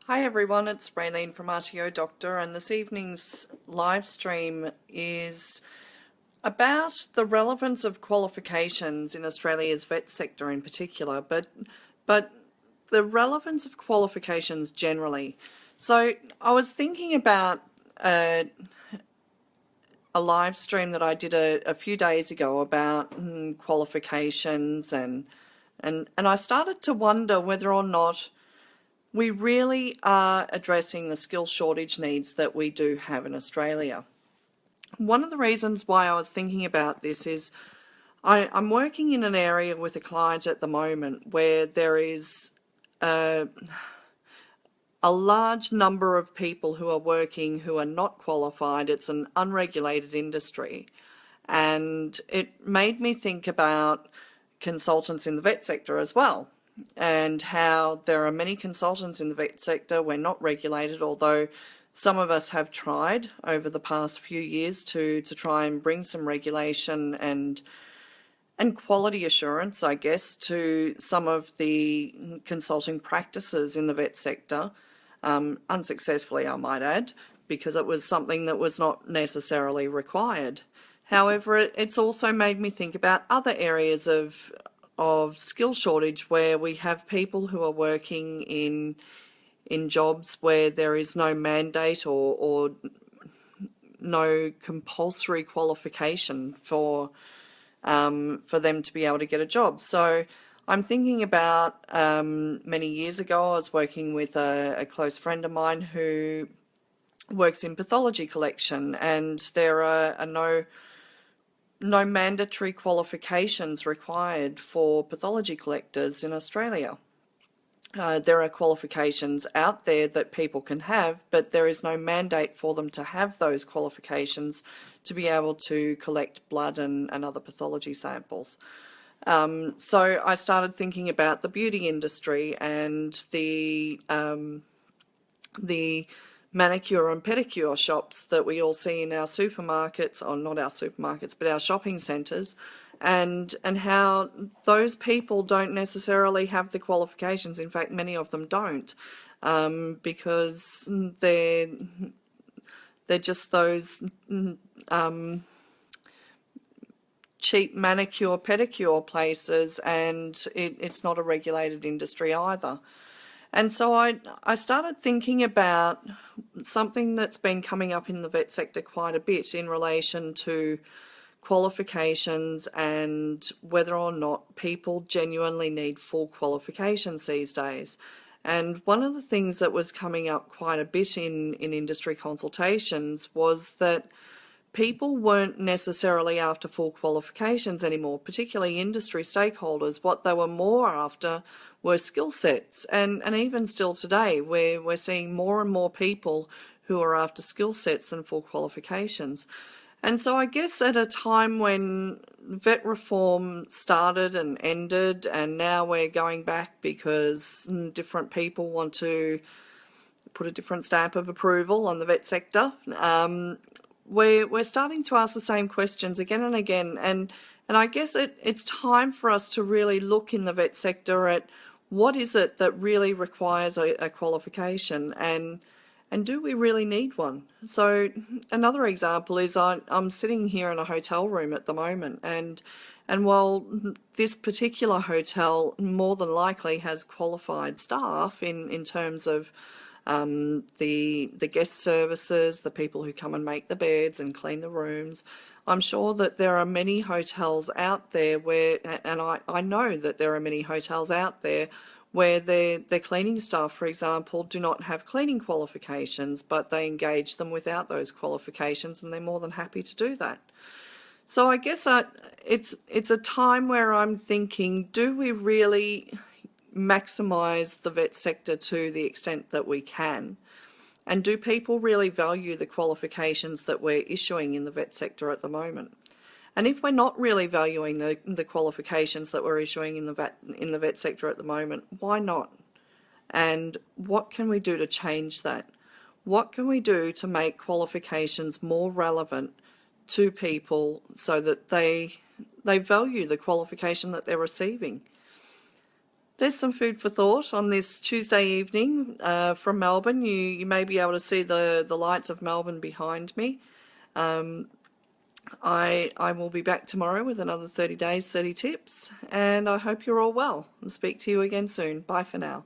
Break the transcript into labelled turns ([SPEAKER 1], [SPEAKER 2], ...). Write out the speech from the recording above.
[SPEAKER 1] Hi everyone, it's Raylene from RTO Doctor, and this evening's live stream is about the relevance of qualifications in Australia's vet sector in particular, but the relevance of qualifications generally. So I was thinking about a live stream that I did a few days ago about qualifications and I started to wonder whether or not we really are addressing the skill shortage needs that we do have in Australia. One of the reasons why I was thinking about this is I'm working in an area with a client at the moment where there is a large number of people who are working who are not qualified. It's an unregulated industry. And it made me think about consultants in the vet sector as well, and how there are many consultants in the vet sector. We're not regulated, although some of us have tried over the past few years to try and bring some regulation and quality assurance, I guess, to some of the consulting practices in the vet sector, unsuccessfully, I might add, because it was something that was not necessarily required. However, it's also made me think about other areas of skill shortage where we have people who are working in jobs where there is no mandate or no compulsory qualification for them to be able to get a job. So I'm thinking about many years ago I was working with a close friend of mine who works in pathology collection, and there are no mandatory qualifications required for pathology collectors in Australia. There are qualifications out there that people can have, but there is no mandate for them to have those qualifications to be able to collect blood and other pathology samples. So I started thinking about the beauty industry and the manicure and pedicure shops that we all see in our supermarkets, or not our supermarkets, but our shopping centres, and how those people don't necessarily have the qualifications. In fact, many of them don't, because they're just those cheap manicure pedicure places, and it's not a regulated industry either. And so I started thinking about something that's been coming up in the vet sector quite a bit in relation to qualifications and whether or not people genuinely need full qualifications these days. And one of the things that was coming up quite a bit in industry consultations was that people weren't necessarily after full qualifications anymore, particularly industry stakeholders. What they were more after were skill sets. And even still today, we're seeing more and more people who are after skill sets than full qualifications. And so I guess at a time when vet reform started and ended, and now we're going back because different people want to put a different stamp of approval on the vet sector, we're starting to ask the same questions again and again, and I guess it's time for us to really look in the vet sector at what is it that really requires a qualification, and do we really need one? So another example is I'm sitting here in a hotel room at the moment, and while this particular hotel more than likely has qualified staff in terms of the guest services, the people who come and make the beds and clean the rooms, I'm sure that there are many hotels out there where, and I know that there are many hotels out there where their cleaning staff, for example, do not have cleaning qualifications, but they engage them without those qualifications, and they're more than happy to do that. So I guess it's a time where I'm thinking, do we really maximise the vet sector to the extent that we can? And do people really value the qualifications that we're issuing in the vet sector at the moment? And if we're not really valuing the qualifications that we're issuing in the vet sector at the moment, why not? And what can we do to change that? What can we do to make qualifications more relevant to people so that they value the qualification that they're receiving? there's some food for thought on this Tuesday evening from Melbourne. You may be able to see the lights of Melbourne behind me. I will be back tomorrow with another 30 days, 30 tips, and I hope you're all well. I'll speak to you again soon. Bye for now.